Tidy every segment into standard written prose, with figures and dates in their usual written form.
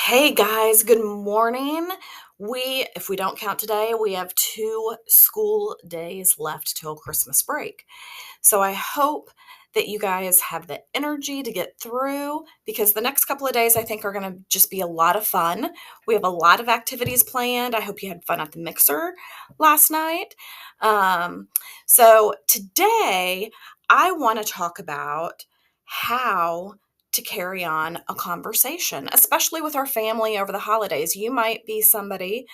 Hey guys, good morning. If we don't count today, we have 2 school days left till Christmas break. So I hope that you guys have the energy to get through because the next couple of days I think are going to just be a lot of fun. We have a lot of activities planned. I hope you had fun at the mixer last night. Um, so today I want to talk about how to carry on a conversation, especially with our family over the holidays. You might be somebody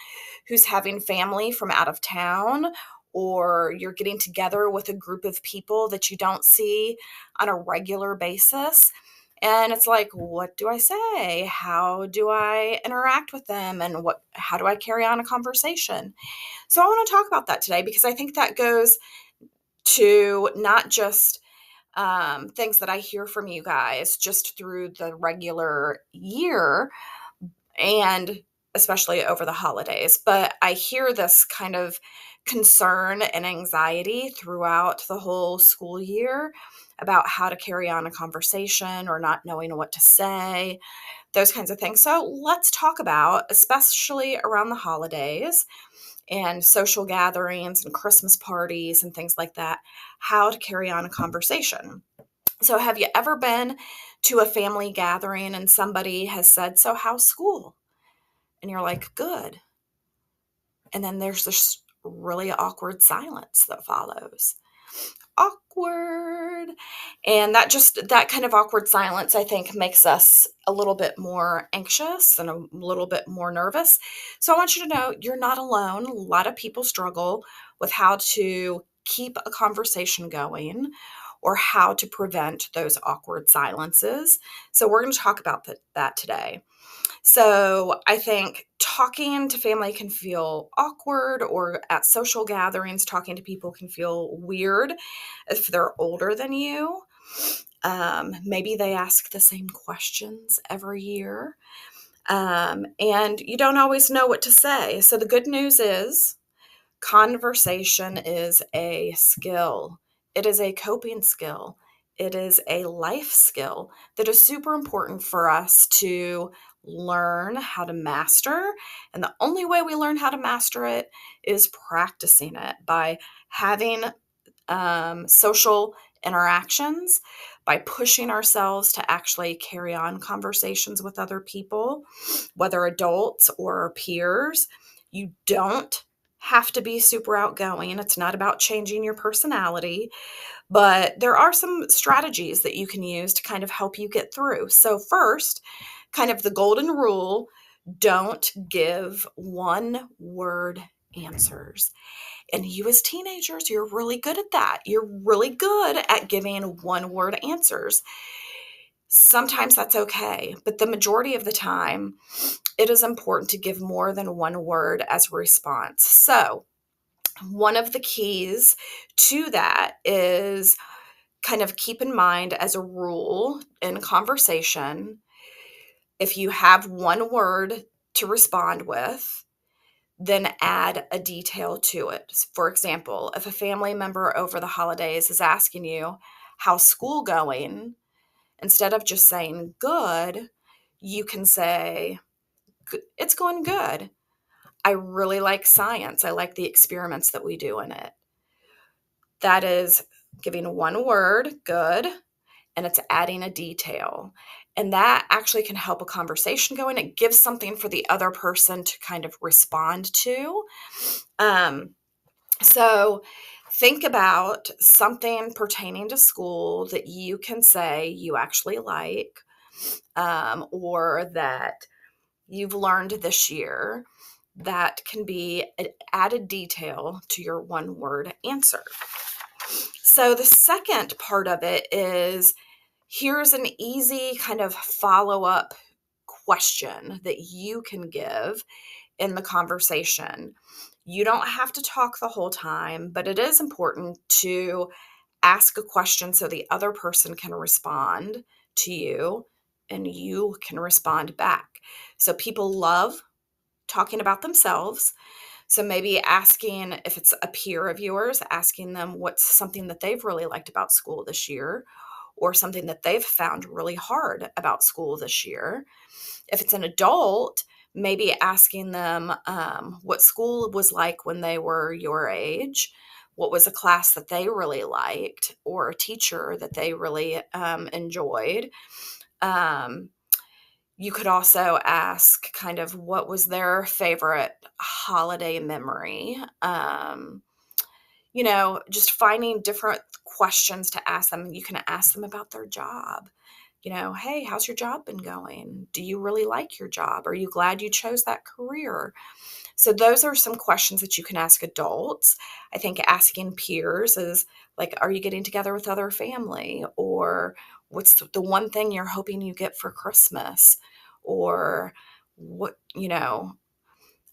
who's having family from out of town, or you're getting together with a group of people that you don't see on a regular basis. And it's like, what do I say? How do I interact with them? And how do I carry on a conversation? So I want to talk about that today because I think that goes to not just things that I hear from you guys just through the regular year and especially over the holidays. But I hear this kind of concern and anxiety throughout the whole school year about how to carry on a conversation or not knowing what to say, those kinds of things. So let's talk about, especially around the holidays and social gatherings and Christmas parties and things like that, how to carry on a conversation. So, have you ever been to a family gathering and somebody has said, "So, how's school?" And you're like, "Good." And then there's this really awkward silence that follows. Awkward. And that kind of awkward silence, I think, makes us a little bit more anxious and a little bit more nervous. So, I want you to know you're not alone. A lot of people struggle with how to keep a conversation going or how to prevent those awkward silences. So, we're going to talk about that today. So, I think talking to family can feel awkward, or at social gatherings, talking to people can feel weird if they're older than you. Maybe they ask the same questions every year, and you don't always know what to say. So, the good news is conversation is a skill. It is a coping skill. It is a life skill that is super important for us to learn how to master. And the only way we learn how to master it is practicing it by having social interactions, by pushing ourselves to actually carry on conversations with other people, whether adults or peers. You don't have to be super outgoing. It's not about changing your personality, but there are some strategies that you can use to kind of help you get through. So, first, kind of the golden rule: don't give one word answers. And you, as teenagers, you're really good at that. You're really good at giving one word answers. Sometimes that's okay, but the majority of the time, it is important to give more than one word as a response. So, one of the keys to that is kind of keep in mind as a rule in conversation, if you have one word to respond with, then add a detail to it. For example, if a family member over the holidays is asking you, "How's school going?" instead of just saying good, you can say, "It's going good. I really like science. I like the experiments that we do in it." That is giving one word, good, and it's adding a detail. And that actually can help a conversation go, and it gives something for the other person to kind of respond to. Um, so think about something pertaining to school that you can say you actually like, or that you've learned this year that can be an added detail to your one word answer. So the second part of it is, here's an easy kind of follow up question that you can give in the conversation. You don't have to talk the whole time, but it is important to ask a question so the other person can respond to you and you can respond back. So people love talking about themselves. So maybe asking, if it's a peer of yours, asking them what's something that they've really liked about school this year, or something that they've found really hard about school this year. If it's an adult, maybe asking them what school was like when they were your age, what was a class that they really liked, or a teacher that they really enjoyed. Um, you could also ask kind of what was their favorite holiday memory. Just finding different questions to ask them. You can ask them about their job. Hey, how's your job been going? Do you really like your job? Are you glad you chose that career? So those are some questions that you can ask adults. I think asking peers is like, are you getting together with other family? Or what's the one thing you're hoping you get for Christmas? Or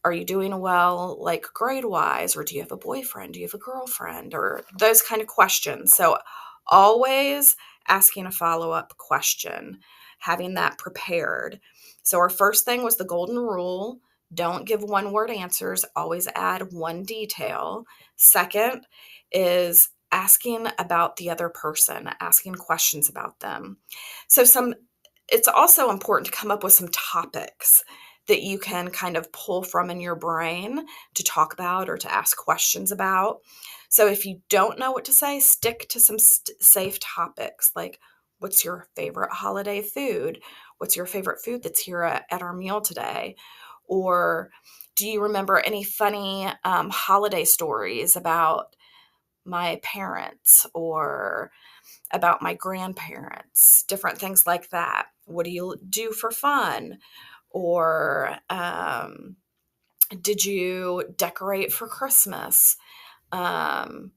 are you doing well, like grade wise, or do you have a boyfriend? Do you have a girlfriend? Or those kind of questions. So always asking a follow up question, having that prepared. So our first thing was the golden rule: don't give one word answers, always add one detail. Second is asking about the other person, asking questions about them. So it's also important to come up with some topics that you can kind of pull from in your brain to talk about or to ask questions about. So if you don't know what to say, stick to some safe topics like, what's your favorite holiday food? What's your favorite food that's here at our meal today? Or do you remember any funny holiday stories about my parents or about my grandparents? Different things like that. What do you do for fun? Or did you decorate for Christmas? Um,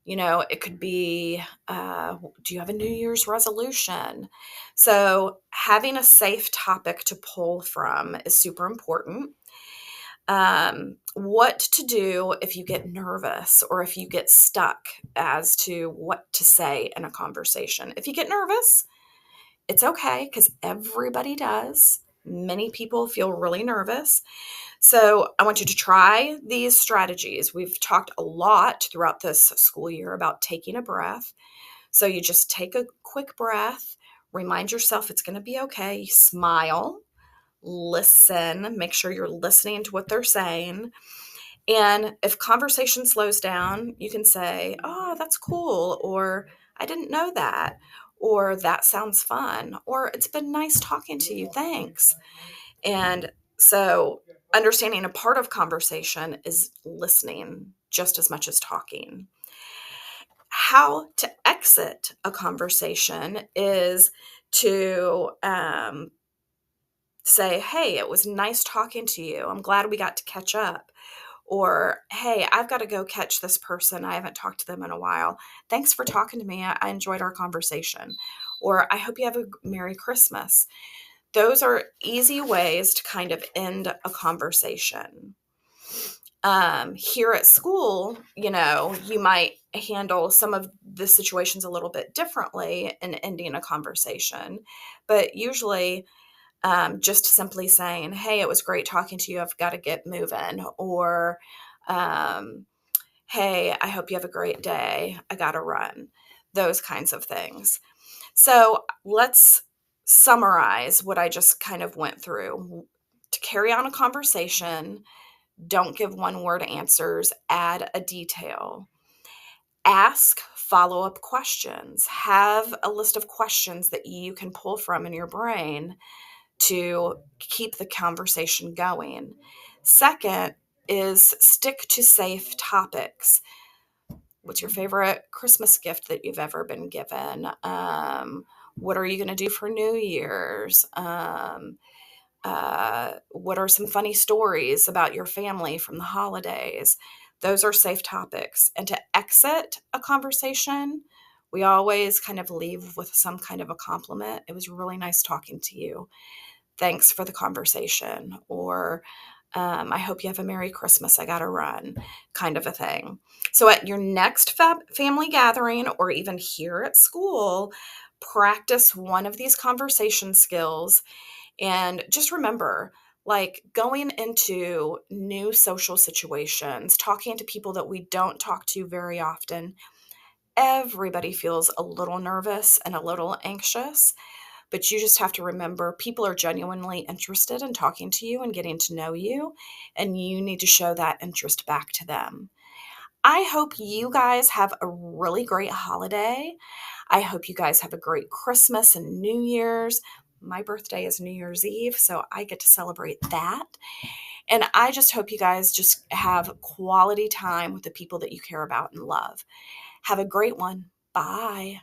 it could be, do you have a New Year's resolution? So having a safe topic to pull from is super important. What to do if you get nervous or if you get stuck as to what to say in a conversation. If you get nervous, it's okay, because everybody does. Many people feel really nervous. So I want you to try these strategies. We've talked a lot throughout this school year about taking a breath. So you just take a quick breath, remind yourself it's going to be okay, smile, listen, make sure you're listening to what they're saying. And if conversation slows down, you can say, "Oh, that's cool," or "I didn't know that," or "That sounds fun," or "It's been nice talking to you. Thanks." And so understanding a part of conversation is listening just as much as talking. How to exit a conversation is to say, "Hey, it was nice talking to you. I'm glad we got to catch up." Or, "Hey, I've got to go catch this person. I haven't talked to them in a while. Thanks for talking to me. I enjoyed our conversation." Or, "I hope you have a Merry Christmas." Those are easy ways to kind of end a conversation. Here at school, you might handle some of the situations a little bit differently in ending a conversation. But usually, just simply saying, "Hey, it was great talking to you. I've got to get moving." Or, um, "Hey, I hope you have a great day. I got to run." Those kinds of things. So let's summarize what I just kind of went through. To carry on a conversation, don't give one word answers, add a detail. Ask follow up questions. Have a list of questions that you can pull from in your brain to keep the conversation going. Second is stick to safe topics. What's your favorite Christmas gift that you've ever been given? What are you going to do for New Year's? What are some funny stories about your family from the holidays? Those are safe topics. And to exit a conversation, we always kind of leave with some kind of a compliment. It was really nice talking to you. Thanks for the conversation. Or, I hope you have a Merry Christmas. I got to run, kind of a thing. So at your next family gathering, or even here at school, practice one of these conversation skills. And just remember, like, going into new social situations, talking to people that we don't talk to very often, Everybody feels a little nervous and a little anxious, but you just have to remember people are genuinely interested in talking to you and getting to know you, and you need to show that interest back to them. I hope you guys have a really great holiday. I hope you guys have a great Christmas and New Year's. My birthday is New Year's Eve, so I get to celebrate that. And I just hope you guys just have quality time with the people that you care about and love. Have a great one. Bye.